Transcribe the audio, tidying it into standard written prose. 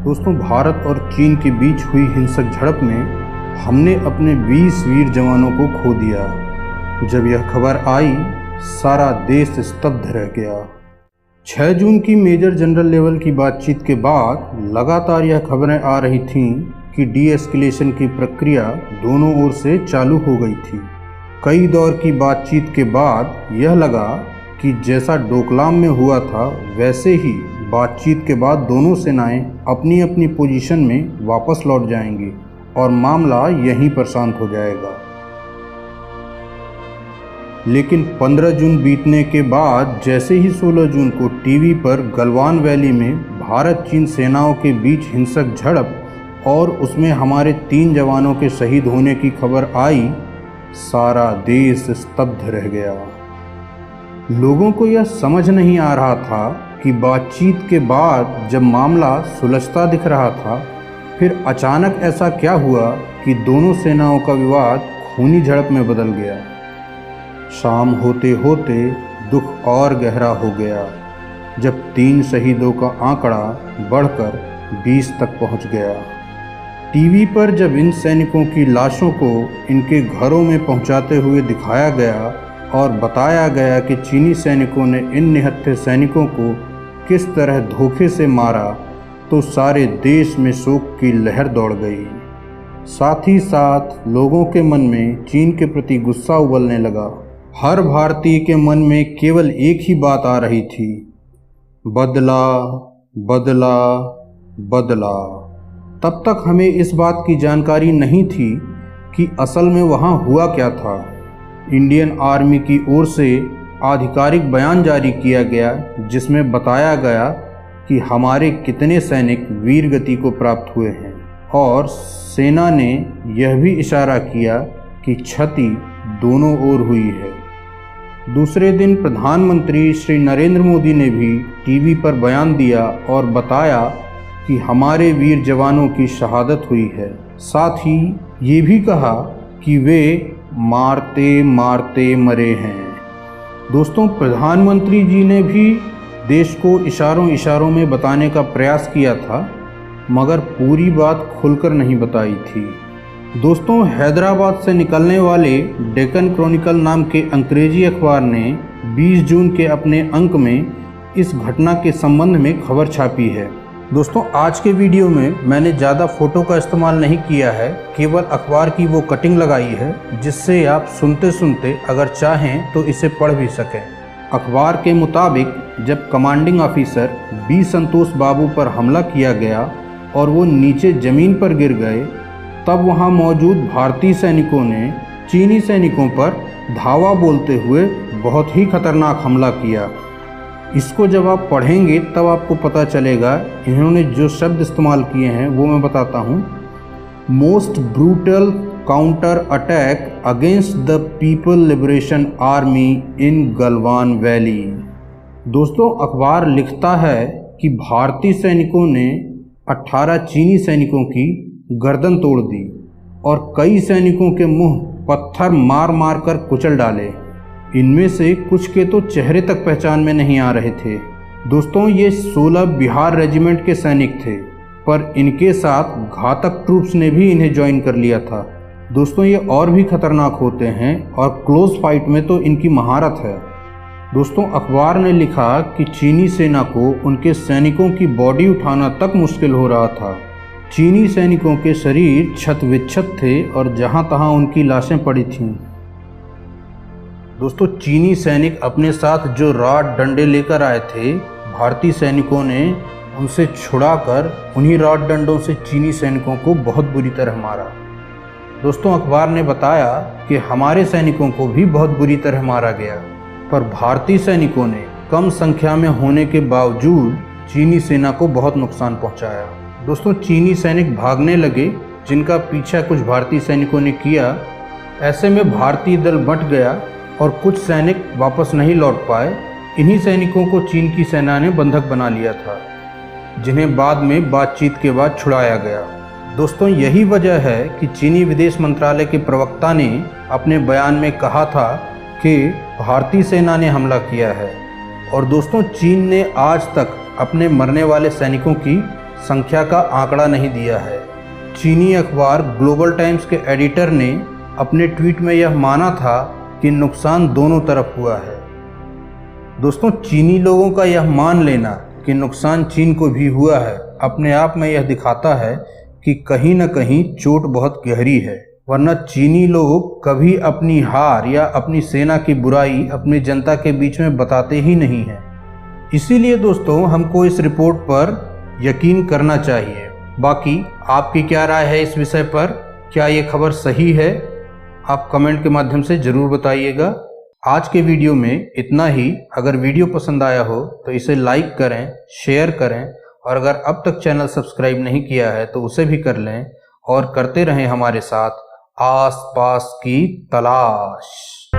दोस्तों, भारत और चीन के बीच हुई हिंसक झड़प में हमने अपने 20 वीर जवानों को खो दिया। जब यह खबर आई, सारा देश स्तब्ध रह गया। 6 जून की मेजर जनरल लेवल की बातचीत के बाद लगातार यह खबरें आ रही थीं कि डी-एस्केलेशन की प्रक्रिया दोनों ओर से चालू हो गई थी। कई दौर की बातचीत के बाद यह लगा कि जैसा डोकलाम में हुआ था, वैसे ही बातचीत के बाद दोनों सेनाएं अपनी अपनी पोजीशन में वापस लौट जाएंगी और मामला यहीं पर शांत हो जाएगा। लेकिन 15 जून बीतने के बाद जैसे ही 16 जून को टीवी पर गलवान वैली में भारत चीन सेनाओं के बीच हिंसक झड़प और उसमें हमारे 3 जवानों के शहीद होने की खबर आई, सारा देश स्तब्ध रह गया। लोगों को यह समझ नहीं आ रहा था कि बातचीत के बाद जब मामला सुलझता दिख रहा था, फिर अचानक ऐसा क्या हुआ कि दोनों सेनाओं का विवाद खूनी झड़प में बदल गया। शाम होते होते दुख और गहरा हो गया जब 3 शहीदों का आंकड़ा बढ़कर 20 तक पहुंच गया। टीवी पर जब इन सैनिकों की लाशों को इनके घरों में पहुंचाते हुए दिखाया गया और बताया गया कि चीनी सैनिकों ने इन निहत्थे सैनिकों को किस तरह धोखे से मारा, तो सारे देश में शोक की लहर दौड़ गई। साथ ही साथ लोगों के मन में चीन के प्रति गुस्सा उबलने लगा। हर भारतीय के मन में केवल एक ही बात आ रही थी, बदला बदला बदला। तब तक हमें इस बात की जानकारी नहीं थी कि असल में वहाँ हुआ क्या था। इंडियन आर्मी की ओर से आधिकारिक बयान जारी किया गया जिसमें बताया गया कि हमारे कितने सैनिक वीरगति को प्राप्त हुए हैं, और सेना ने यह भी इशारा किया कि क्षति दोनों ओर हुई है। दूसरे दिन प्रधानमंत्री श्री नरेंद्र मोदी ने भी टीवी पर बयान दिया और बताया कि हमारे वीर जवानों की शहादत हुई है। साथ ही ये भी कहा कि वे मारते मारते मरे हैं। दोस्तों, प्रधानमंत्री जी ने भी देश को इशारों इशारों में बताने का प्रयास किया था, मगर पूरी बात खुलकर नहीं बताई थी। दोस्तों, हैदराबाद से निकलने वाले डेक्कन क्रॉनिकल नाम के अंग्रेजी अखबार ने 20 जून के अपने अंक में इस घटना के संबंध में खबर छापी है। दोस्तों, आज के वीडियो में मैंने ज़्यादा फ़ोटो का इस्तेमाल नहीं किया है, केवल अखबार की वो कटिंग लगाई है जिससे आप सुनते सुनते अगर चाहें तो इसे पढ़ भी सकें। अखबार के मुताबिक जब कमांडिंग ऑफिसर बी संतोष बाबू पर हमला किया गया और वो नीचे ज़मीन पर गिर गए, तब वहाँ मौजूद भारतीय सैनिकों ने चीनी सैनिकों पर धावा बोलते हुए बहुत ही खतरनाक हमला किया। इसको जब आप पढ़ेंगे तब आपको पता चलेगा। इन्होंने जो शब्द इस्तेमाल किए हैं वो मैं बताता हूँ। Most brutal counter attack against the people liberation army in Galwan valley. दोस्तों, अखबार लिखता है कि भारतीय सैनिकों ने 18 चीनी सैनिकों की गर्दन तोड़ दी और कई सैनिकों के मुंह पत्थर मार मार कर कुचल डाले। इनमें से कुछ के तो चेहरे तक पहचान में नहीं आ रहे थे। दोस्तों, ये 16 बिहार रेजिमेंट के सैनिक थे, पर इनके साथ घातक ट्रूप्स ने भी इन्हें ज्वाइन कर लिया था। दोस्तों, ये और भी खतरनाक होते हैं और क्लोज फाइट में तो इनकी महारत है। दोस्तों, अखबार ने लिखा कि चीनी सेना को उनके सैनिकों की बॉडी उठाना तक मुश्किल हो रहा था। चीनी सैनिकों के शरीर छत विच्छत थे और जहाँ तहाँ उनकी लाशें पड़ी थीं। दोस्तों, चीनी सैनिक अपने साथ जो रॉड डंडे लेकर आए थे, भारतीय सैनिकों ने उनसे छुड़ाकर उन्हीं रॉड डंडों से चीनी सैनिकों को बहुत बुरी तरह मारा। दोस्तों, अखबार ने बताया कि हमारे सैनिकों को भी बहुत बुरी तरह मारा गया, पर भारतीय सैनिकों ने कम संख्या में होने के बावजूद चीनी सेना को बहुत नुकसान पहुंचाया। दोस्तों, चीनी सैनिक भागने लगे, जिनका पीछा कुछ भारतीय सैनिकों ने किया। ऐसे में भारतीय दल बंट गया और कुछ सैनिक वापस नहीं लौट पाए। इन्हीं सैनिकों को चीन की सेना ने बंधक बना लिया था, जिन्हें बाद में बातचीत के बाद छुड़ाया गया। दोस्तों, यही वजह है कि चीनी विदेश मंत्रालय के प्रवक्ता ने अपने बयान में कहा था कि भारतीय सेना ने हमला किया है। और दोस्तों, चीन ने आज तक अपने मरने वाले सैनिकों की संख्या का आंकड़ा नहीं दिया है। चीनी अखबार ग्लोबल टाइम्स के एडिटर ने अपने ट्वीट में यह माना था कि नुकसान दोनों तरफ हुआ है। दोस्तों, चीनी लोगों का यह मान लेना कि नुकसान चीन को भी हुआ है अपने आप में यह दिखाता है कि कहीं न कहीं चोट बहुत गहरी है, वरना चीनी लोग कभी अपनी हार या अपनी सेना की बुराई अपनी जनता के बीच में बताते ही नहीं हैं। इसीलिए दोस्तों, हमको इस रिपोर्ट पर यकीन करना चाहिए। बाकी आपकी क्या राय है इस विषय पर? क्या ये खबर सही है? आप कमेंट के माध्यम से ज़रूर बताइएगा। आज के वीडियो में इतना ही। अगर वीडियो पसंद आया हो तो इसे लाइक करें, शेयर करें और अगर अब तक चैनल सब्सक्राइब नहीं किया है तो उसे भी कर लें और करते रहें हमारे साथ आस पास की तलाश।